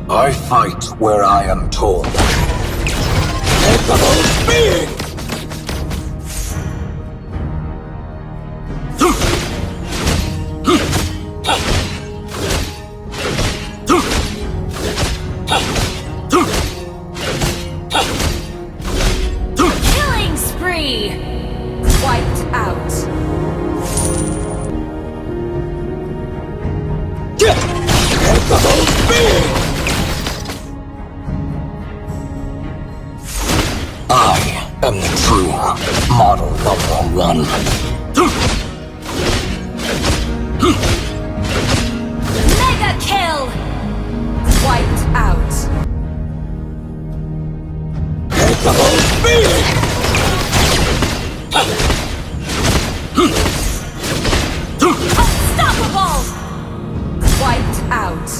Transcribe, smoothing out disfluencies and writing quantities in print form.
I fight where I am told. Capable being! Killing spree! Wiped out. Capable being! I am the true model #1. Mega kill! Wiped out. Capable being! Unstoppable! Wiped out.